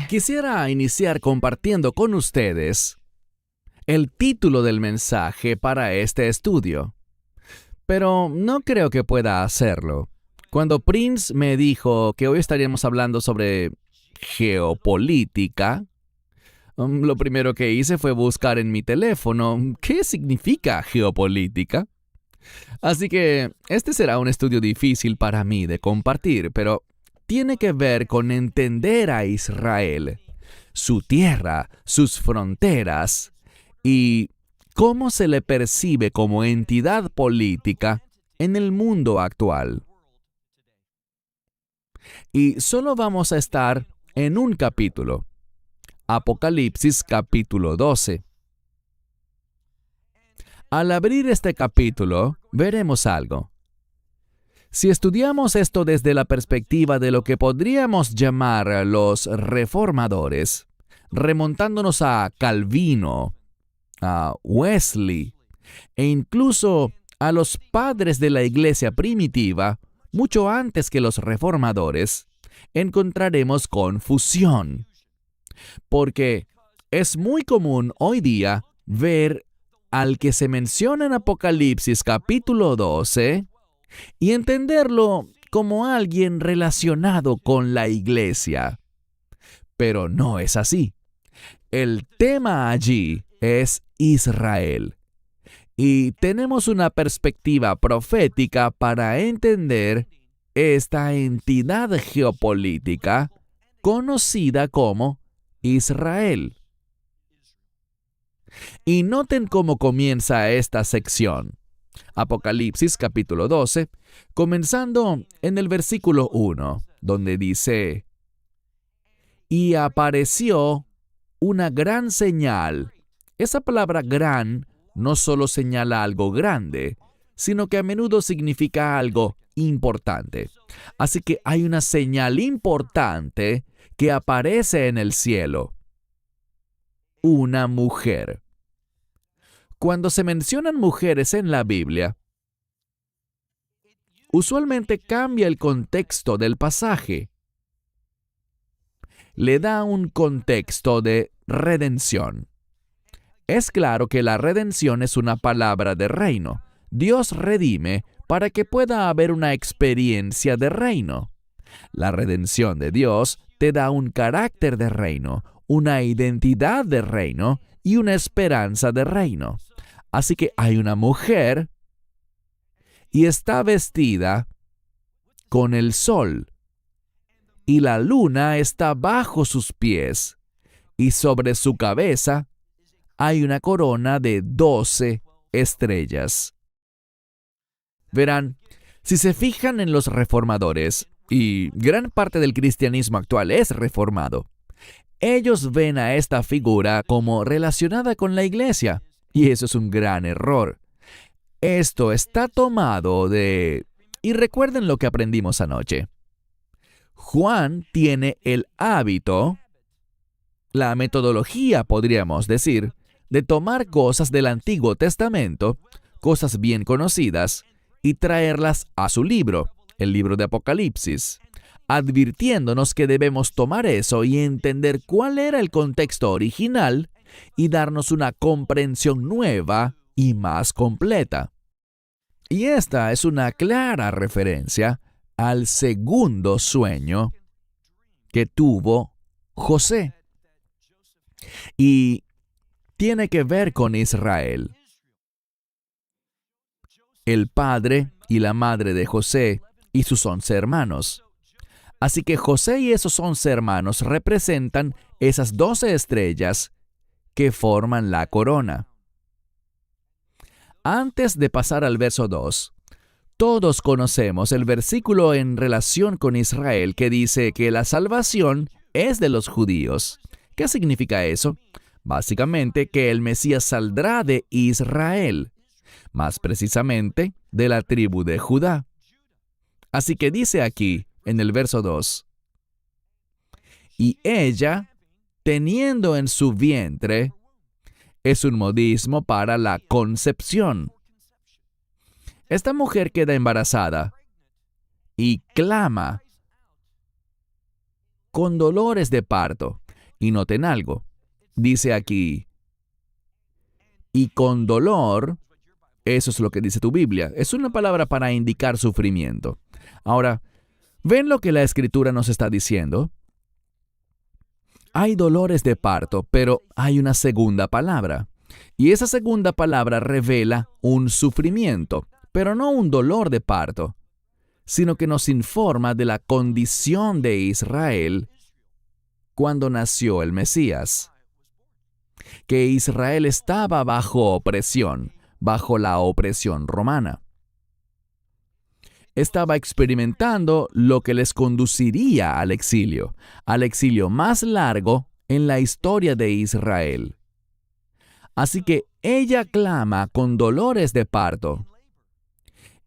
Quisiera iniciar compartiendo con ustedes el título del mensaje para este estudio, pero no creo que pueda hacerlo. Cuando Prince me dijo que hoy estaríamos hablando sobre geopolítica, lo primero que hice fue buscar en mi teléfono qué significa geopolítica. Así que este será un estudio difícil para mí de compartir, pero tiene que ver con entender a Israel, su tierra, sus fronteras y cómo se le percibe como entidad política en el mundo actual. Y solo vamos a estar en un capítulo, Apocalipsis capítulo 12. Al abrir este capítulo, veremos algo. Si estudiamos esto desde la perspectiva de lo que podríamos llamar los reformadores, remontándonos a Calvino, a Wesley e incluso a los padres de la iglesia primitiva, mucho antes que los reformadores, encontraremos confusión. Porque es muy común hoy día ver al que se menciona en Apocalipsis capítulo 12 y entenderlo como alguien relacionado con la iglesia. Pero no es así. El tema allí es Israel. Y tenemos una perspectiva profética para entender esta entidad geopolítica conocida como Israel. Y noten cómo comienza esta sección. Apocalipsis capítulo 12, comenzando en el versículo 1, donde dice: y apareció una gran señal. Esa palabra gran no solo señala algo grande, sino que a menudo significa algo importante. Así que hay una señal importante que aparece en el cielo. Una mujer. Cuando se mencionan mujeres en la Biblia, usualmente cambia el contexto del pasaje. Le da un contexto de redención. Es claro que la redención es una palabra de reino. Dios redime para que pueda haber una experiencia de reino. La redención de Dios te da un carácter de reino, una identidad de reino y una esperanza de reino. Así que hay una mujer y está vestida con el sol, y la luna está bajo sus pies, y sobre su cabeza hay una corona de 12 estrellas. Verán, si se fijan en los reformadores, y gran parte del cristianismo actual es reformado, ellos ven a esta figura como relacionada con la iglesia, y eso es un gran error. Esto está tomado de... Y recuerden lo que aprendimos anoche. Juan tiene el hábito, la metodología, podríamos decir, de tomar cosas del Antiguo Testamento, cosas bien conocidas, y traerlas a su libro, el libro de Apocalipsis, advirtiéndonos que debemos tomar eso y entender cuál era el contexto original y darnos una comprensión nueva y más completa. Y esta es una clara referencia al segundo sueño que tuvo José. Y tiene que ver con Israel. El padre y la madre de José y sus 11 hermanos. Así que José y esos 11 hermanos representan esas 12 estrellas que forman la corona. Antes de pasar al verso 2, todos conocemos el versículo en relación con Israel que dice que la salvación es de los judíos. ¿Qué significa eso? Básicamente que el Mesías saldrá de Israel, más precisamente de la tribu de Judá. Así que dice aquí, en el verso 2, y ella, teniendo en su vientre, es un modismo para la concepción. Esta mujer queda embarazada y clama con dolores de parto. Y noten algo, dice aquí, y con dolor, eso es lo que dice tu Biblia, es una palabra para indicar sufrimiento. Ahora, ¿ven lo que la Escritura nos está diciendo? Hay dolores de parto, pero hay una segunda palabra. Y esa segunda palabra revela un sufrimiento, pero no un dolor de parto, sino que nos informa de la condición de Israel cuando nació el Mesías. Que Israel estaba bajo opresión, bajo la opresión romana. Estaba experimentando lo que les conduciría al exilio más largo en la historia de Israel. Así que ella clama con dolores de parto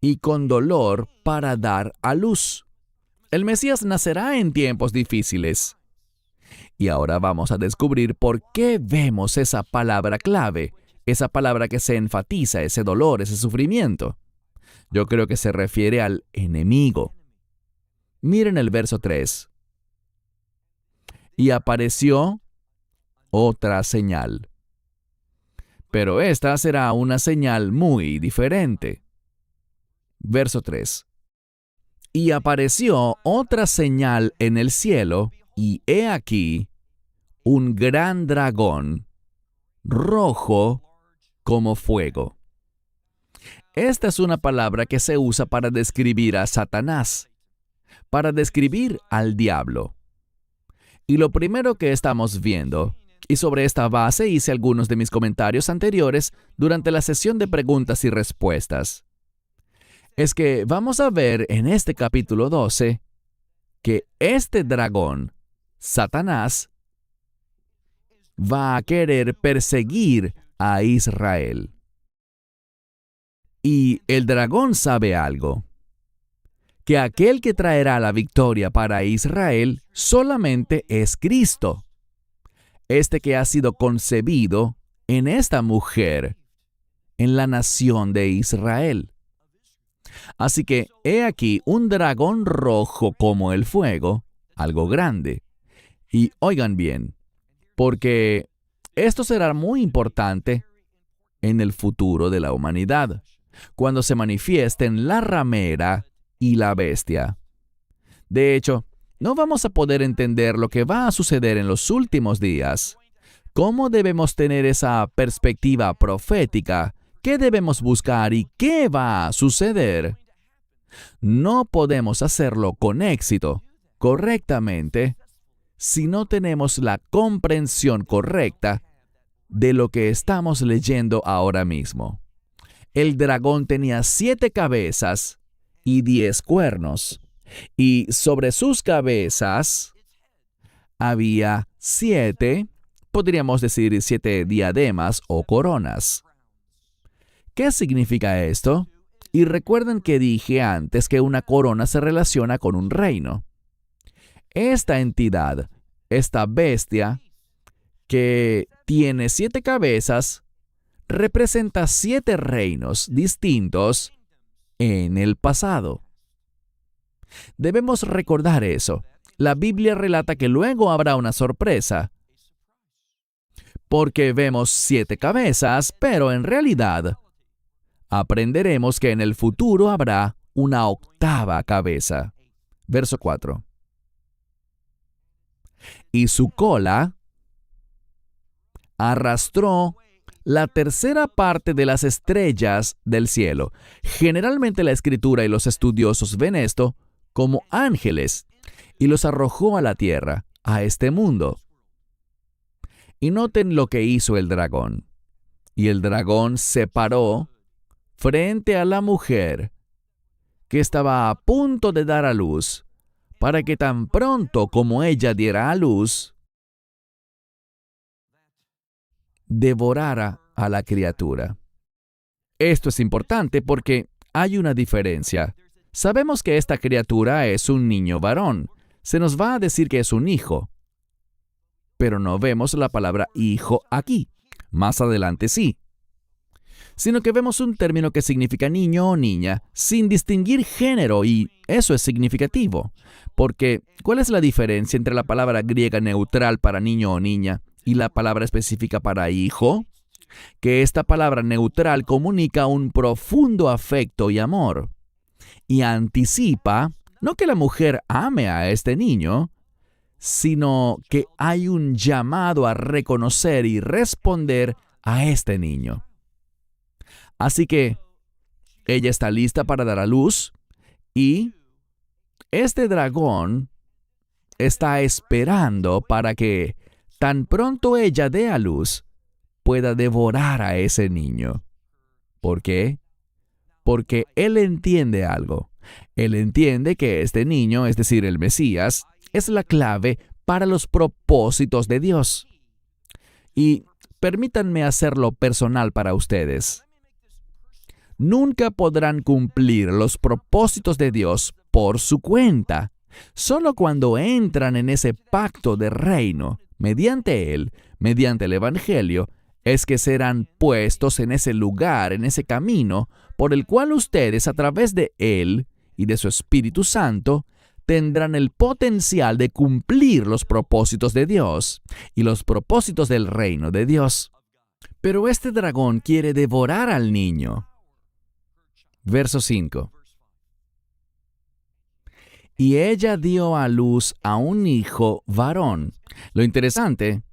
y con dolor para dar a luz. El Mesías nacerá en tiempos difíciles. Y ahora vamos a descubrir por qué vemos esa palabra clave, esa palabra que se enfatiza, ese dolor, ese sufrimiento. Yo creo que se refiere al enemigo. Miren el verso 3. Y apareció otra señal. Pero esta será una señal muy diferente. Verso 3. Y apareció otra señal en el cielo, y he aquí un gran dragón, rojo como fuego. Esta es una palabra que se usa para describir a Satanás, para describir al diablo. Y lo primero que estamos viendo, y sobre esta base hice algunos de mis comentarios anteriores durante la sesión de preguntas y respuestas, es que vamos a ver en este capítulo 12 que este dragón, Satanás, va a querer perseguir a Israel. Y el dragón sabe algo, que aquel que traerá la victoria para Israel solamente es Cristo, este que ha sido concebido en esta mujer, en la nación de Israel. Así que he aquí un dragón rojo como el fuego, algo grande. Y oigan bien, porque esto será muy importante en el futuro de la humanidad, cuando se manifiesten la ramera y la bestia. De hecho, no vamos a poder entender lo que va a suceder en los últimos días. ¿Cómo debemos tener esa perspectiva profética? ¿Qué debemos buscar y qué va a suceder? No podemos hacerlo con éxito, correctamente, si no tenemos la comprensión correcta de lo que estamos leyendo ahora mismo. El dragón tenía 7 cabezas y 10 cuernos, y sobre sus cabezas había 7, podríamos decir 7 diademas o coronas. ¿Qué significa esto? Y recuerden que dije antes que una corona se relaciona con un reino. Esta entidad, esta bestia, que tiene 7 cabezas, representa 7 reinos distintos en el pasado. Debemos recordar eso. La Biblia relata que luego habrá una sorpresa, porque vemos 7 cabezas, pero en realidad aprenderemos que en el futuro habrá una 8ª cabeza. Verso 4. Y su cola arrastró la 3ª parte de las estrellas del cielo. Generalmente la Escritura y los estudiosos ven esto como ángeles, y los arrojó a la tierra, a este mundo. Y noten lo que hizo el dragón. Y el dragón se paró frente a la mujer que estaba a punto de dar a luz, para que tan pronto como ella diera a luz, devorara a la criatura. Esto es importante porque hay una diferencia. Sabemos que esta criatura es un niño varón. Se nos va a decir que es un hijo. Pero no vemos la palabra hijo aquí. Más adelante sí. sino que vemos un término que significa niño o niña, sin distinguir género, y eso es significativo. Porque, ¿cuál es la diferencia entre la palabra griega neutral para niño o niña y la palabra específica para hijo? Que esta palabra neutral comunica un profundo afecto y amor, y anticipa no que la mujer ame a este niño, sino que hay un llamado a reconocer y responder a este niño. Así que ella está lista para dar a luz, y este dragón está esperando para que, tan pronto ella dé a luz, pueda devorar a ese niño. ¿Por qué? Porque él entiende algo. Él entiende que este niño, es decir, el Mesías, es la clave para los propósitos de Dios. Y permítanme hacerlo personal para ustedes. Nunca podrán cumplir los propósitos de Dios por su cuenta. Solo cuando entran en ese pacto de reino, mediante Él, mediante el Evangelio, es que serán puestos en ese lugar, en ese camino, por el cual ustedes, a través de Él y de su Espíritu Santo, tendrán el potencial de cumplir los propósitos de Dios y los propósitos del reino de Dios. Pero este dragón quiere devorar al niño. Verso 5. Y ella dio a luz a un hijo varón. Lo interesante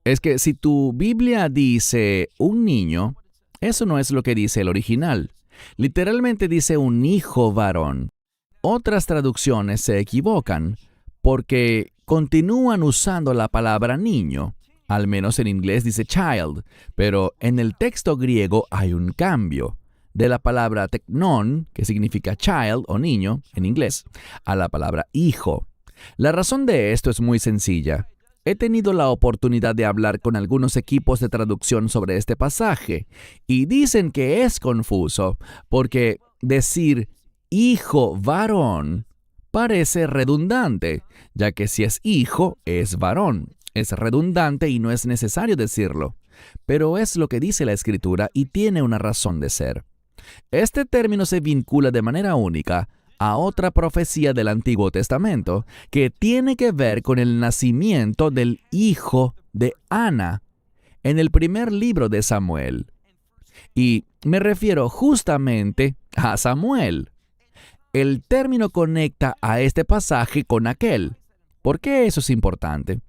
es que si tu Biblia dice un niño, eso no es lo que dice el original. Literalmente dice un hijo varón. Otras traducciones se equivocan porque continúan usando la palabra niño. Al menos en inglés dice child, pero en el texto griego hay un cambio de la palabra teknon, que significa child o niño en inglés, a la palabra hijo. La razón de esto es muy sencilla. He tenido la oportunidad de hablar con algunos equipos de traducción sobre este pasaje y dicen que es confuso porque decir hijo varón parece redundante, ya que si es hijo, es varón. Es redundante y no es necesario decirlo. Pero es lo que dice la Escritura y tiene una razón de ser. Este término se vincula de manera única a otra profecía del Antiguo Testamento que tiene que ver con el nacimiento del hijo de Ana en el primer libro de Samuel. Y me refiero justamente a Samuel. El término conecta a este pasaje con aquel. ¿Por qué eso es importante?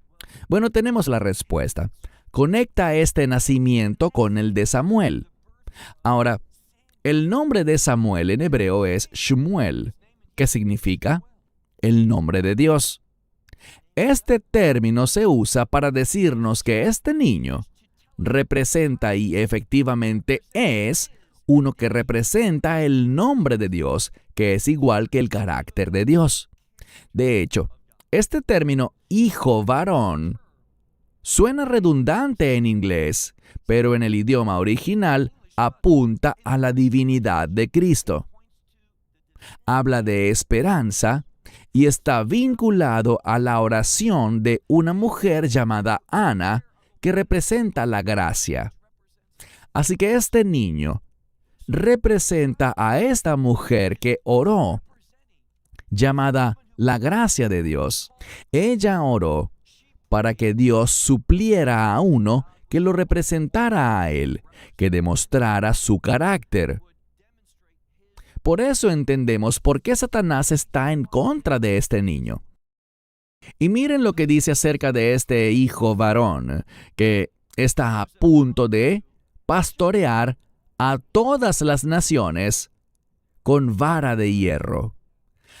Bueno, tenemos la respuesta. Conecta este nacimiento con el de Samuel. Ahora, el nombre de Samuel en hebreo es Shmuel, que significa el nombre de Dios. Este término se usa para decirnos que este niño representa y efectivamente es uno que representa el nombre de Dios, que es igual que el carácter de Dios. De hecho, este término hijo varón suena redundante en inglés, pero en el idioma original apunta a la divinidad de Cristo. Habla de esperanza y está vinculado a la oración de una mujer llamada Ana, que representa la gracia. Así que este niño representa a esta mujer que oró, llamada la gracia de Dios. Ella oró para que Dios supliera a uno que lo representara a él, que demostrara su carácter. Por eso entendemos por qué Satanás está en contra de este niño. Y miren lo que dice acerca de este hijo varón, que está a punto de pastorear a todas las naciones con vara de hierro.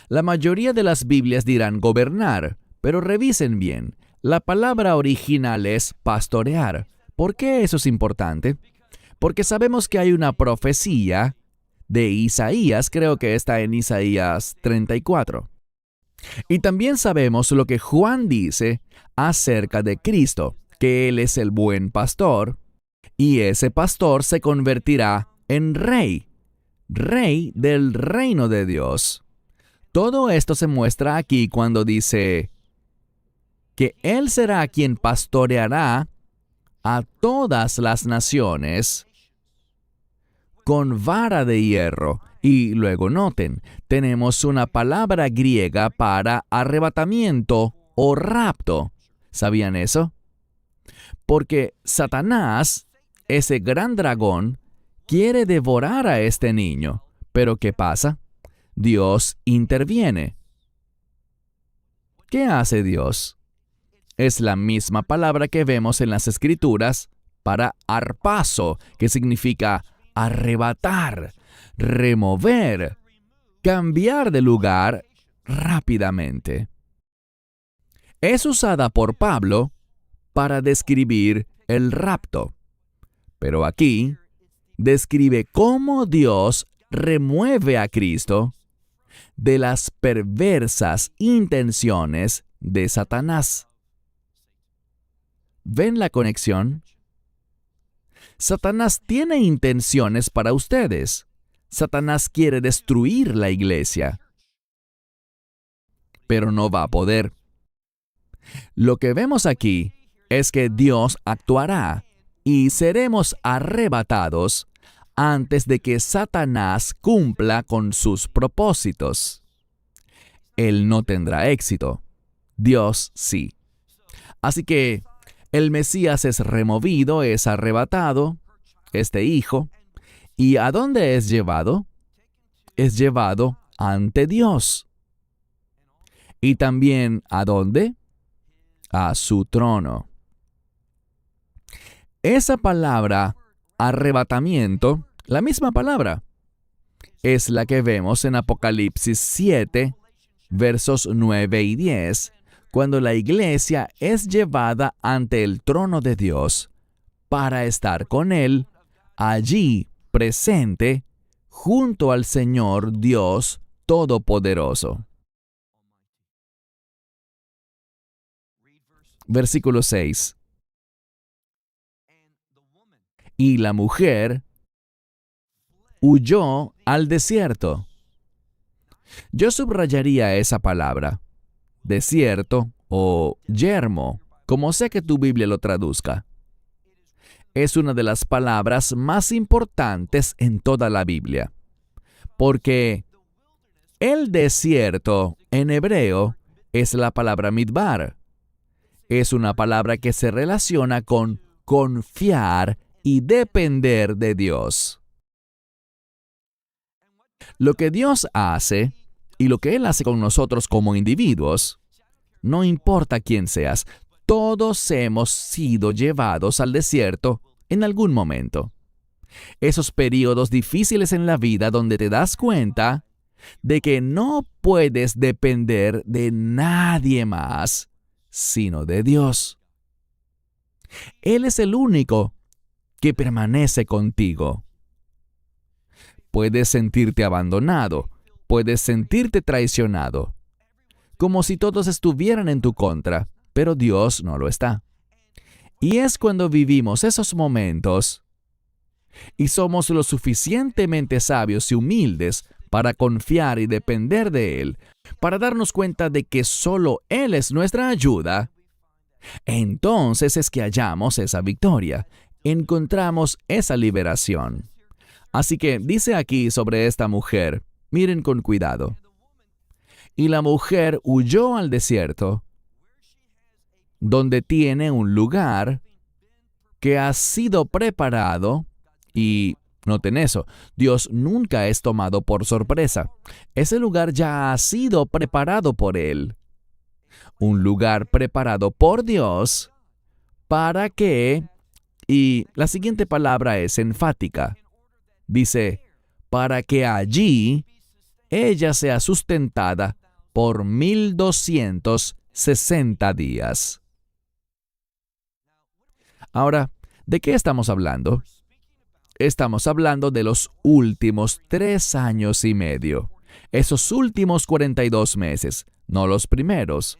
La mayoría de las Biblias dirán gobernar, pero revisen bien. La palabra original es pastorear. ¿Por qué eso es importante? Porque sabemos que hay una profecía de Isaías, creo que está en Isaías 34. Y también sabemos lo que Juan dice acerca de Cristo, que Él es el buen pastor, y ese pastor se convertirá en rey del reino de Dios. Todo esto se muestra aquí cuando dice que Él será quien pastoreará a todas las naciones con vara de hierro. Y luego noten, tenemos una palabra griega para arrebatamiento o rapto. ¿Sabían eso? Porque Satanás, ese gran dragón, quiere devorar a este niño. Pero ¿qué pasa? Dios interviene. ¿Qué hace Dios? Es la misma palabra que vemos en las Escrituras para harpazo, que significa arrebatar, remover, cambiar de lugar rápidamente. Es usada por Pablo para describir el rapto. Pero aquí describe cómo Dios remueve a Cristo de las perversas intenciones de Satanás. ¿Ven la conexión? Satanás tiene intenciones para ustedes. Satanás quiere destruir la iglesia, pero no va a poder. Lo que vemos aquí es que Dios actuará y seremos arrebatados antes de que Satanás cumpla con sus propósitos. Él no tendrá éxito. Dios sí. Así que el Mesías es removido, es arrebatado, este hijo. ¿Y a dónde es llevado? Es llevado ante Dios. ¿Y también a dónde? A su trono. Esa palabra, arrebatamiento, la misma palabra, es la que vemos en Apocalipsis 7, versos 9 y 10, cuando la iglesia es llevada ante el trono de Dios para estar con Él, allí presente, junto al Señor Dios Todopoderoso. Versículo 6. Y la mujer huyó al desierto. Yo subrayaría esa palabra, desierto o yermo, como sé que tu Biblia lo traduzca. Es una de las palabras más importantes en toda la Biblia, porque el desierto en hebreo es la palabra midbar. Es una palabra que se relaciona con confiar y depender de Dios. Lo que Dios hace y lo que Él hace con nosotros como individuos, no importa quién seas, todos hemos sido llevados al desierto en algún momento. Esos periodos difíciles en la vida donde te das cuenta de que no puedes depender de nadie más, sino de Dios. Él es el único que permanece contigo. Puedes sentirte abandonado, puedes sentirte traicionado, como si todos estuvieran en tu contra, pero Dios no lo está. Y es cuando vivimos esos momentos y somos lo suficientemente sabios y humildes para confiar y depender de Él, para darnos cuenta de que solo Él es nuestra ayuda, entonces es que hallamos esa victoria, encontramos esa liberación. Así que dice aquí sobre esta mujer, miren con cuidado. Y la mujer huyó al desierto, donde tiene un lugar que ha sido preparado, y noten eso, Dios nunca es tomado por sorpresa. Ese lugar ya ha sido preparado por Él. Un lugar preparado por Dios para que, y la siguiente palabra es enfática, dice, para que allí ella sea sustentada por 1260 días. Ahora, ¿de qué estamos hablando? Estamos hablando de los últimos 3 años y medio. Esos últimos 42 meses, no los primeros.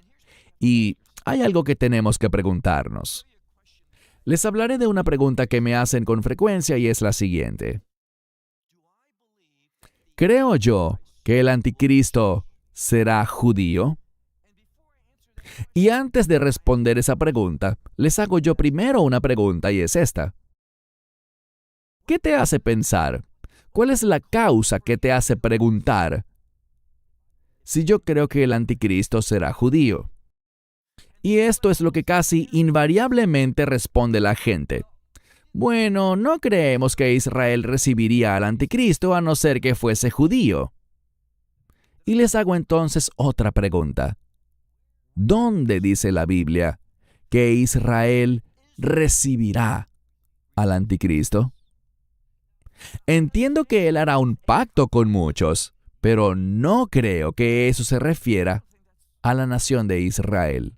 Y hay algo que tenemos que preguntarnos. Les hablaré de una pregunta que me hacen con frecuencia y es la siguiente. ¿Creo yo que el anticristo será judío? Y antes de responder esa pregunta, les hago yo primero una pregunta y es esta. ¿Qué te hace pensar? ¿Cuál es la causa que te hace preguntar si yo creo que el anticristo será judío? Y esto es lo que casi invariablemente responde la gente. Bueno, no creemos que Israel recibiría al anticristo a no ser que fuese judío. Y les hago entonces otra pregunta. ¿Dónde dice la Biblia que Israel recibirá al anticristo? Entiendo que él hará un pacto con muchos, pero no creo que eso se refiera a la nación de Israel.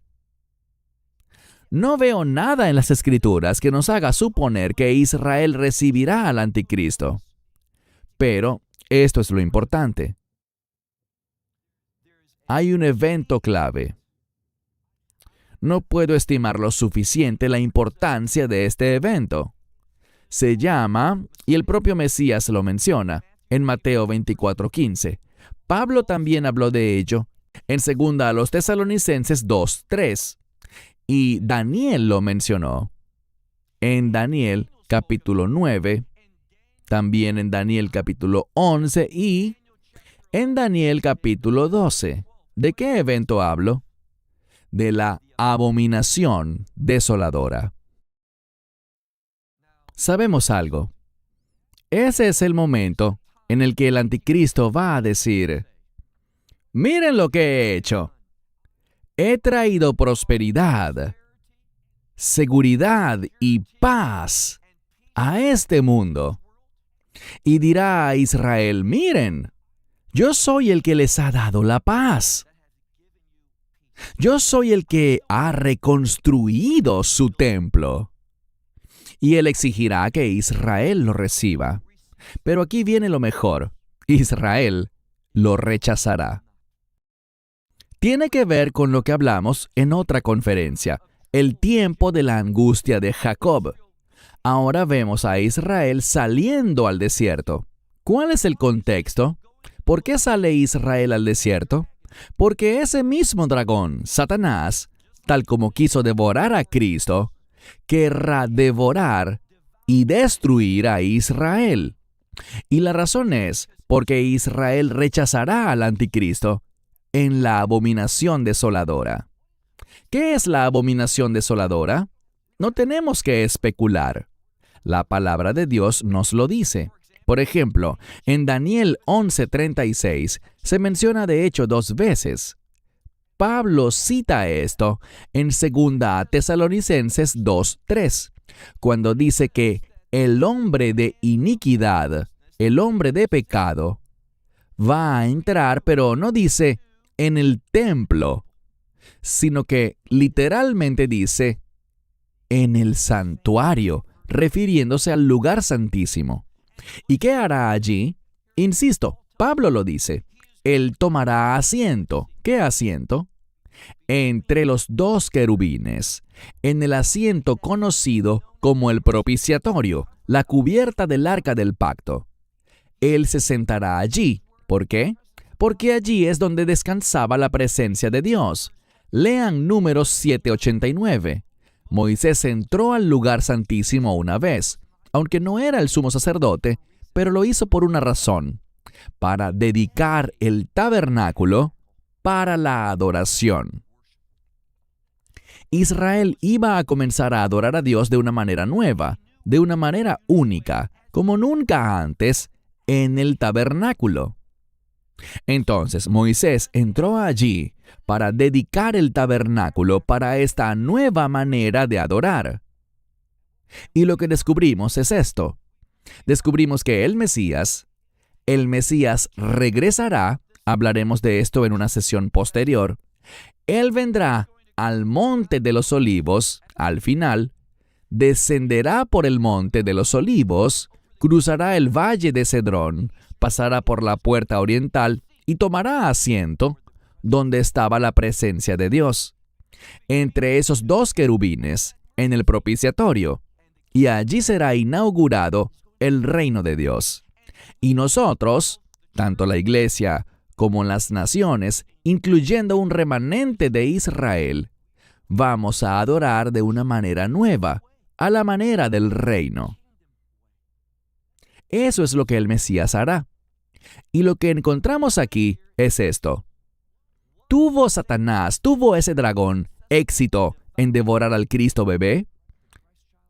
No veo nada en las Escrituras que nos haga suponer que Israel recibirá al anticristo. Pero esto es lo importante. Hay un evento clave. No puedo estimar lo suficiente la importancia de este evento. Se llama, y el propio Mesías lo menciona, en Mateo 24:15. Pablo también habló de ello en 2 a los Tesalonicenses 2:3. Y Daniel lo mencionó en Daniel capítulo 9, también en Daniel capítulo 11 y en Daniel capítulo 12. ¿De qué evento hablo? De la abominación desoladora. Sabemos algo. Ese es el momento en el que el anticristo va a decir: miren lo que he hecho. He traído prosperidad, seguridad y paz a este mundo. Y dirá a Israel: miren, yo soy el que les ha dado la paz. Yo soy el que ha reconstruido su templo. Y él exigirá que Israel lo reciba. Pero aquí viene lo mejor. Israel lo rechazará. Tiene que ver con lo que hablamos en otra conferencia, el tiempo de la angustia de Jacob. Ahora vemos a Israel saliendo al desierto. ¿Cuál es el contexto? ¿Por qué sale Israel al desierto? Porque ese mismo dragón, Satanás, tal como quiso devorar a Cristo, querrá devorar y destruir a Israel. Y la razón es porque Israel rechazará al anticristo en la abominación desoladora. ¿Qué es la abominación desoladora? No tenemos que especular. La palabra de Dios nos lo dice. Por ejemplo, en Daniel 11:36 se menciona de hecho 2 veces. Pablo cita esto en 2 Tesalonicenses 2:3, cuando dice que el hombre de iniquidad, el hombre de pecado, va a entrar, pero no dice en el templo, sino que literalmente dice en el santuario, refiriéndose al lugar santísimo. ¿Y qué hará allí? Insisto, Pablo lo dice. Él tomará asiento. ¿Qué asiento? Entre los 2 querubines, en el asiento conocido como el propiciatorio, la cubierta del arca del pacto. Él se sentará allí. ¿Por qué? Porque allí es donde descansaba la presencia de Dios. Lean Números 7:89. Moisés entró al lugar santísimo una vez, aunque no era el sumo sacerdote, pero lo hizo por una razón: para dedicar el tabernáculo para la adoración. Israel iba a comenzar a adorar a Dios de una manera nueva, de una manera única, como nunca antes, en el tabernáculo. Entonces Moisés entró allí para dedicar el tabernáculo para esta nueva manera de adorar. Y lo que descubrimos es esto. Descubrimos que el Mesías regresará, hablaremos de esto en una sesión posterior. Él vendrá al monte de los olivos, al final, descenderá por el monte de los olivos, cruzará el valle de Cedrón, pasará por la puerta oriental y tomará asiento donde estaba la presencia de Dios, entre esos 2 querubines, en el propiciatorio, y allí será inaugurado el reino de Dios. Y nosotros, tanto la iglesia como las naciones, incluyendo un remanente de Israel, vamos a adorar de una manera nueva, a la manera del reino. Eso es lo que el Mesías hará. Y lo que encontramos aquí es esto. ¿Tuvo Satanás, tuvo ese dragón, éxito en devorar al Cristo bebé?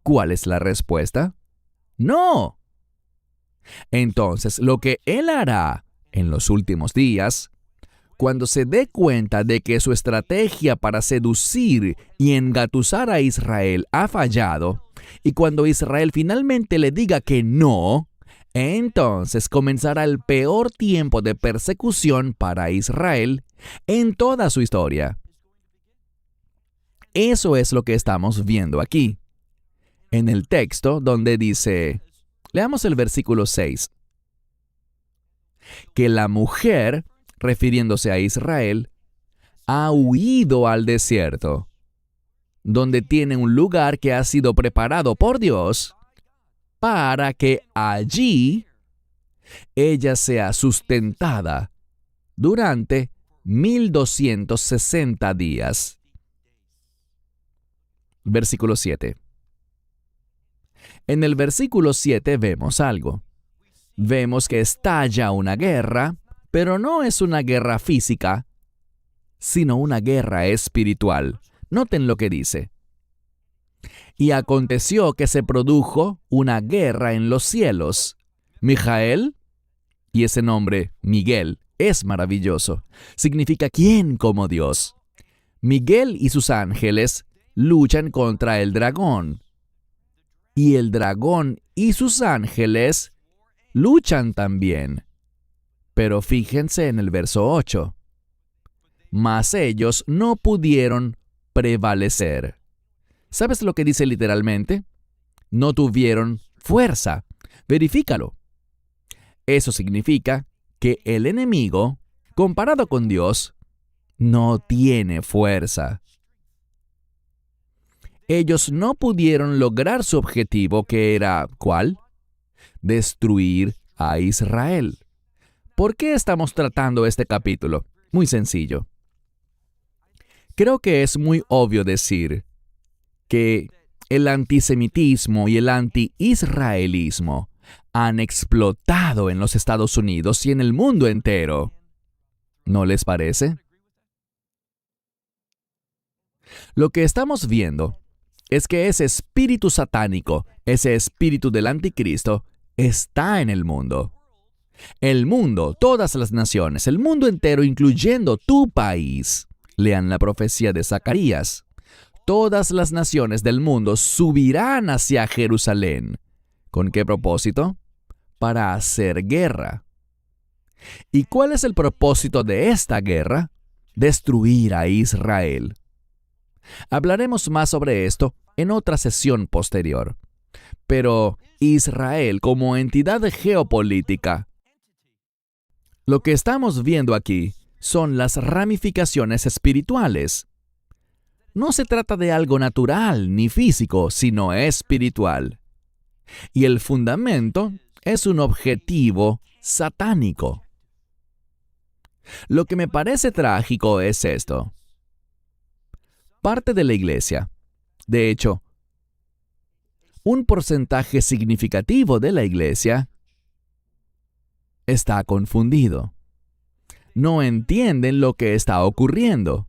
¿Cuál es la respuesta? ¡No! Entonces, lo que él hará en los últimos días, cuando se dé cuenta de que su estrategia para seducir y engatusar a Israel ha fallado, y cuando Israel finalmente le diga que no, entonces comenzará el peor tiempo de persecución para Israel en toda su historia. Eso es lo que estamos viendo aquí. En el texto donde dice, leamos el versículo 6, que la mujer, refiriéndose a Israel, ha huido al desierto, donde tiene un lugar que ha sido preparado por Dios para que allí ella sea sustentada durante 1260 días. Versículo 7. En el versículo 7 vemos algo. Vemos que estalla una guerra, pero no es una guerra física, sino una guerra espiritual. Noten lo que dice. Y aconteció que se produjo una guerra en los cielos. Mijael, y ese nombre, Miguel, es maravilloso. Significa ¿quién como Dios? Miguel y sus ángeles luchan contra el dragón. Y el dragón y sus ángeles luchan también. Pero fíjense en el verso 8. Mas ellos no pudieron prevalecer. ¿Sabes lo que dice literalmente? No tuvieron fuerza. Verifícalo. Eso significa que el enemigo, comparado con Dios, no tiene fuerza. Ellos no pudieron lograr su objetivo, que era, ¿cuál? Destruir a Israel. ¿Por qué estamos tratando este capítulo? Muy sencillo. Creo que es muy obvio decir que el antisemitismo y el anti-israelismo han explotado en los Estados Unidos y en el mundo entero. ¿No les parece? Lo que estamos viendo es que ese espíritu satánico, ese espíritu del anticristo, está en el mundo. El mundo, todas las naciones, el mundo entero, incluyendo tu país. Lean la profecía de Zacarías. Todas las naciones del mundo subirán hacia Jerusalén. ¿Con qué propósito? Para hacer guerra. ¿Y cuál es el propósito de esta guerra? Destruir a Israel. Hablaremos más sobre esto en otra sesión posterior. Pero Israel como entidad geopolítica, lo que estamos viendo aquí son las ramificaciones espirituales. No se trata de algo natural ni físico, sino espiritual. Y el fundamento es un objetivo satánico. Lo que me parece trágico es esto. Parte de la iglesia, de hecho, un porcentaje significativo de la iglesia está confundido. No entienden lo que está ocurriendo.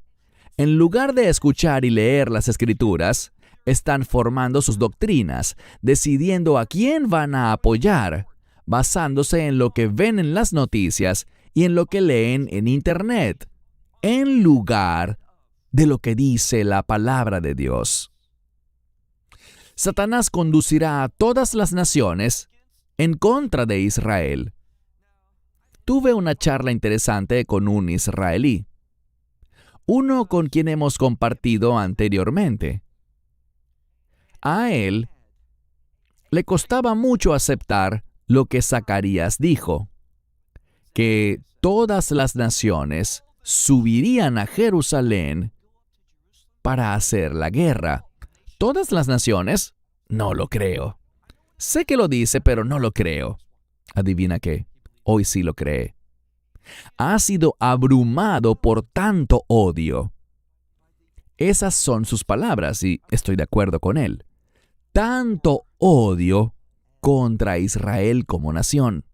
En lugar de escuchar y leer las Escrituras, están formando sus doctrinas, decidiendo a quién van a apoyar, basándose en lo que ven en las noticias y en lo que leen en Internet, en lugar de lo que dice la palabra de Dios. Satanás conducirá a todas las naciones en contra de Israel. Tuve una charla interesante con un israelí, uno con quien hemos compartido anteriormente. A él le costaba mucho aceptar lo que Zacarías dijo, que todas las naciones subirían a Jerusalén para hacer la guerra. ¿Todas las naciones? No lo creo. Sé que lo dice, pero no lo creo. ¿Adivina qué? Hoy sí lo cree. Ha sido abrumado por tanto odio. Esas son sus palabras y estoy de acuerdo con él. Tanto odio contra Israel como nación.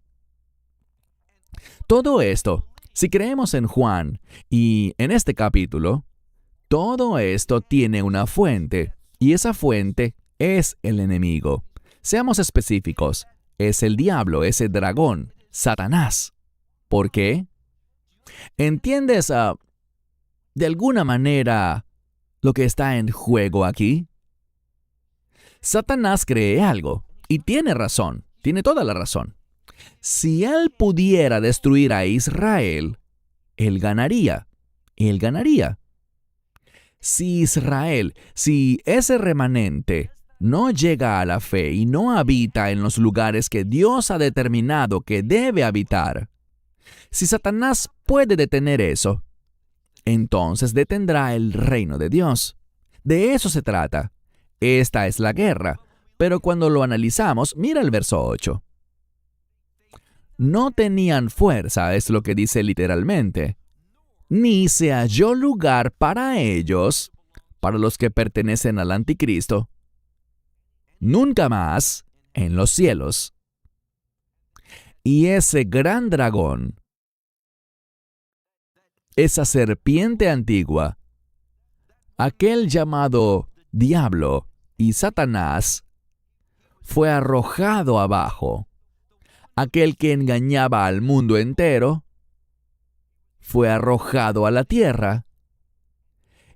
Todo esto, si creemos en Juan y en este capítulo, todo esto tiene una fuente, y esa fuente es el enemigo. Seamos específicos, es el diablo, ese dragón, Satanás. ¿Por qué? ¿Entiendes de alguna manera lo que está en juego aquí? Satanás cree algo, y tiene razón, tiene toda la razón. Si él pudiera destruir a Israel, él ganaría. Él ganaría. Si ese remanente no llega a la fe y no habita en los lugares que Dios ha determinado que debe habitar, si Satanás puede detener eso, entonces detendrá el reino de Dios. De eso se trata. Esta es la guerra. Pero cuando lo analizamos, mira el verso 8. No tenían fuerza, es lo que dice literalmente, ni se halló lugar para ellos, para los que pertenecen al anticristo, nunca más en los cielos. Y ese gran dragón, esa serpiente antigua, aquel llamado diablo y Satanás, fue arrojado abajo. Aquel que engañaba al mundo entero fue arrojado a la tierra,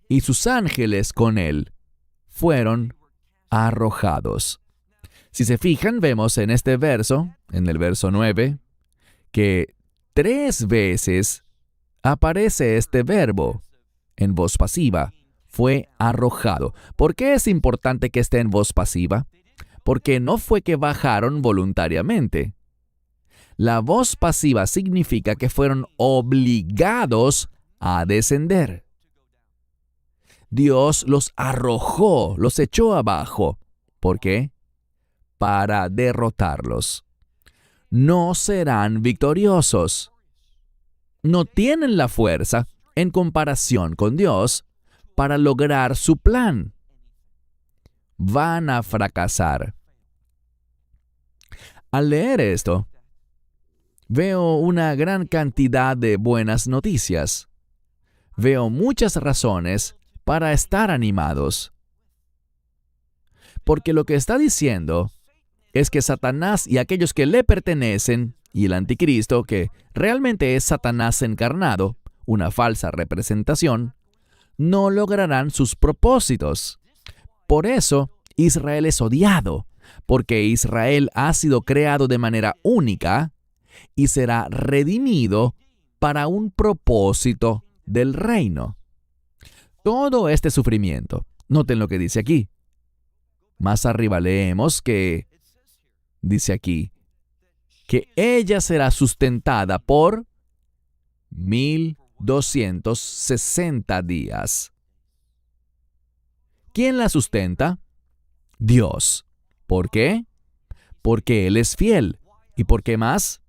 y sus ángeles con él fueron arrojados. Si se fijan, vemos en este verso, en el verso 9, que 3 veces aparece este verbo en voz pasiva. Fue arrojado. ¿Por qué es importante que esté en voz pasiva? Porque no fue que bajaron voluntariamente. La voz pasiva significa que fueron obligados a descender. Dios los arrojó, los echó abajo. ¿Por qué? Para derrotarlos. No serán victoriosos. No tienen la fuerza, en comparación con Dios, para lograr su plan. Van a fracasar. Al leer esto, veo una gran cantidad de buenas noticias. Veo muchas razones para estar animados. Porque lo que está diciendo es que Satanás y aquellos que le pertenecen, y el anticristo, que realmente es Satanás encarnado, una falsa representación, no lograrán sus propósitos. Por eso, Israel es odiado, porque Israel ha sido creado de manera única y será redimido para un propósito del reino. Todo este sufrimiento, noten lo que dice aquí. Más arriba leemos que, dice aquí, que ella será sustentada por 1260 días. ¿Quién la sustenta? Dios. ¿Por qué? Porque Él es fiel. ¿Y por qué más?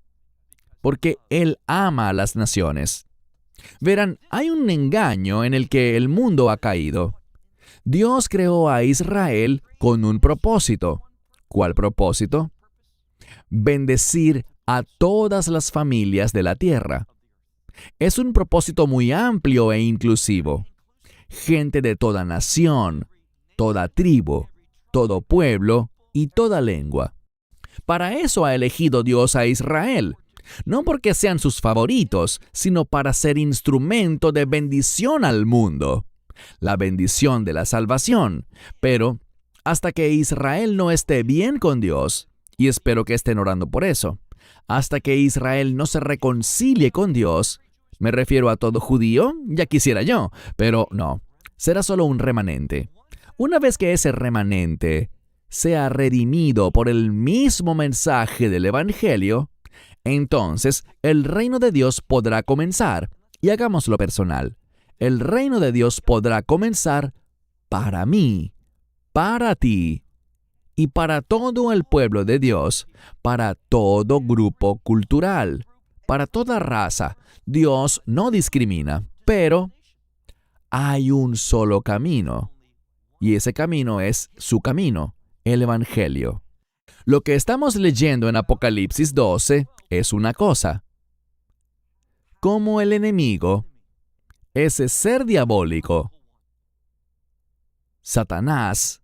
Porque Él ama a las naciones. Verán, hay un engaño en el que el mundo ha caído. Dios creó a Israel con un propósito. ¿Cuál propósito? Bendecir a todas las familias de la tierra. Es un propósito muy amplio e inclusivo. Gente de toda nación, toda tribu, todo pueblo y toda lengua. Para eso ha elegido Dios a Israel. No porque sean sus favoritos, sino para ser instrumento de bendición al mundo. La bendición de la salvación. Pero hasta que Israel no esté bien con Dios, y espero que estén orando por eso, hasta que Israel no se reconcilie con Dios, me refiero a todo judío, ya quisiera yo, pero no, será solo un remanente. Una vez que ese remanente sea redimido por el mismo mensaje del Evangelio, entonces el reino de Dios podrá comenzar. Y hagámoslo personal. El reino de Dios podrá comenzar para mí, para ti y para todo el pueblo de Dios, para todo grupo cultural, para toda raza. Dios no discrimina, pero hay un solo camino. Y ese camino es su camino, el Evangelio. Lo que estamos leyendo en Apocalipsis 12 es una cosa. Como el enemigo, ese ser diabólico, Satanás,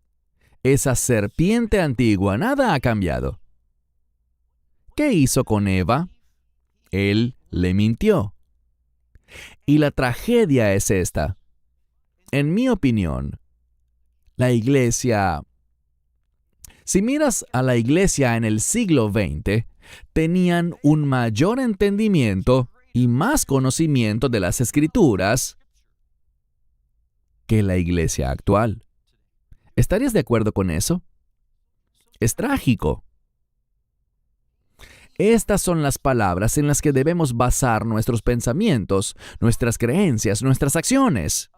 esa serpiente antigua, nada ha cambiado. ¿Qué hizo con Eva? Él le mintió. Y la tragedia es esta. En mi opinión, la iglesia, si miras a la iglesia en el siglo XX, tenían un mayor entendimiento y más conocimiento de las Escrituras que la iglesia actual. ¿Estarías de acuerdo con eso? Es trágico. Estas son las palabras en las que debemos basar nuestros pensamientos, nuestras creencias, nuestras acciones.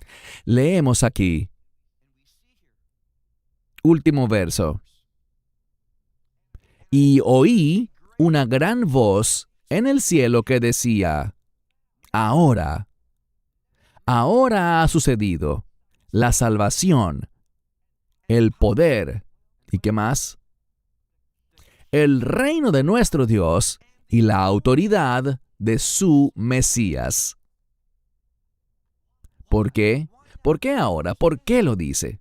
Leemos aquí. Último verso. Y oí una gran voz en el cielo que decía, ahora ha sucedido la salvación, el poder, ¿y qué más? El reino de nuestro Dios y la autoridad de su Mesías. ¿Por qué? ¿Por qué ahora? ¿Por qué lo dice?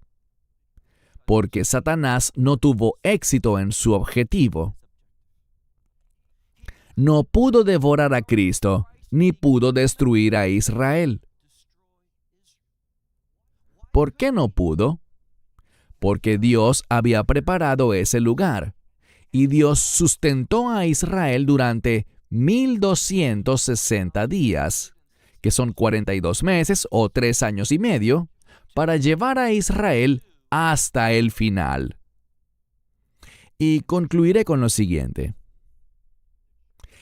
Porque Satanás no tuvo éxito en su objetivo. No pudo devorar a Cristo, ni pudo destruir a Israel. ¿Por qué no pudo? Porque Dios había preparado ese lugar, y Dios sustentó a Israel durante 1260 días, que son 42 meses o 3 años y medio, para llevar a Israel hasta el final. Y concluiré con lo siguiente.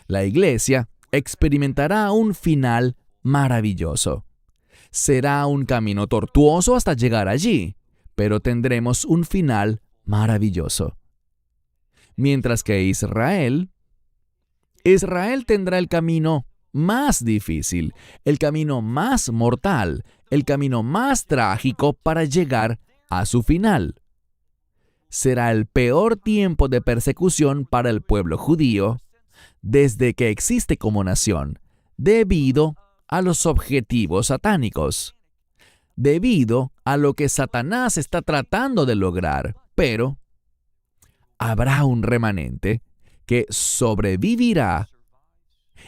La iglesia experimentará un final maravilloso. Será un camino tortuoso hasta llegar allí, pero tendremos un final maravilloso. Mientras que Israel tendrá el camino más difícil, el camino más mortal, el camino más trágico para llegar a su final. Será el peor tiempo de persecución para el pueblo judío desde que existe como nación, debido a los objetivos satánicos, debido a lo que Satanás está tratando de lograr, pero habrá un remanente que sobrevivirá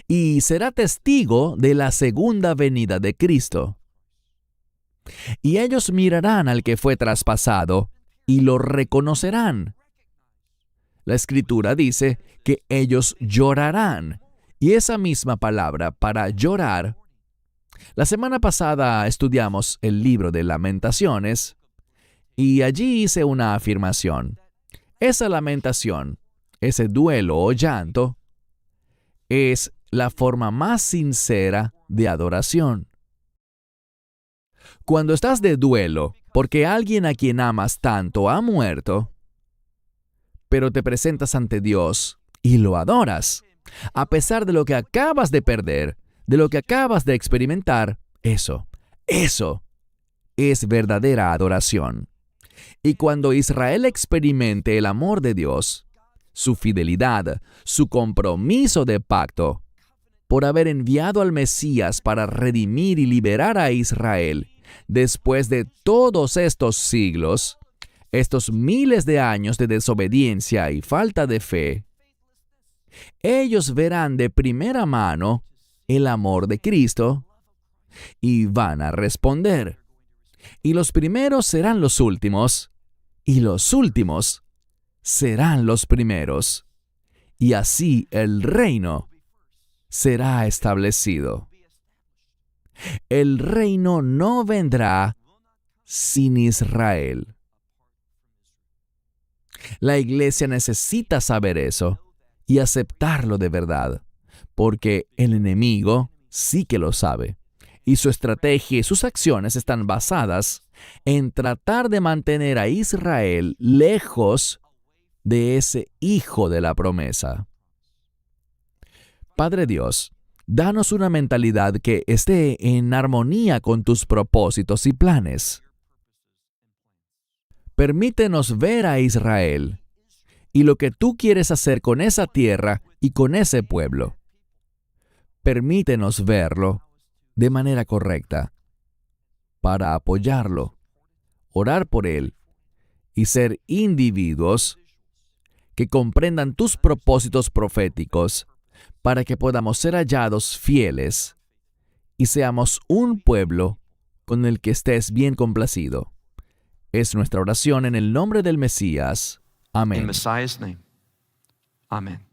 y será testigo de la segunda venida de Cristo. Y ellos mirarán al que fue traspasado y lo reconocerán. La Escritura dice que ellos llorarán, y esa misma palabra para llorar. La semana pasada estudiamos el libro de Lamentaciones, y allí hice una afirmación. Esa lamentación, ese duelo o llanto, es la forma más sincera de adoración. Cuando estás de duelo porque alguien a quien amas tanto ha muerto, pero te presentas ante Dios y lo adoras, a pesar de lo que acabas de perder, de lo que acabas de experimentar, eso es verdadera adoración. Y cuando Israel experimente el amor de Dios, su fidelidad, su compromiso de pacto, por haber enviado al Mesías para redimir y liberar a Israel, después de todos estos siglos, estos miles de años de desobediencia y falta de fe, ellos verán de primera mano el amor de Cristo y van a responder. Y los primeros serán los últimos, y los últimos serán los primeros. Y así el reino será establecido. El reino no vendrá sin Israel. La iglesia necesita saber eso y aceptarlo de verdad, porque el enemigo sí que lo sabe, y su estrategia y sus acciones están basadas en tratar de mantener a Israel lejos de ese hijo de la promesa. Padre Dios, danos una mentalidad que esté en armonía con tus propósitos y planes. Permítenos ver a Israel y lo que tú quieres hacer con esa tierra y con ese pueblo. Permítenos verlo de manera correcta para apoyarlo, orar por él y ser individuos que comprendan tus propósitos proféticos para que podamos ser hallados fieles y seamos un pueblo con el que estés bien complacido. Es nuestra oración en el nombre del Mesías. In Amén. Messiah's name. Amen.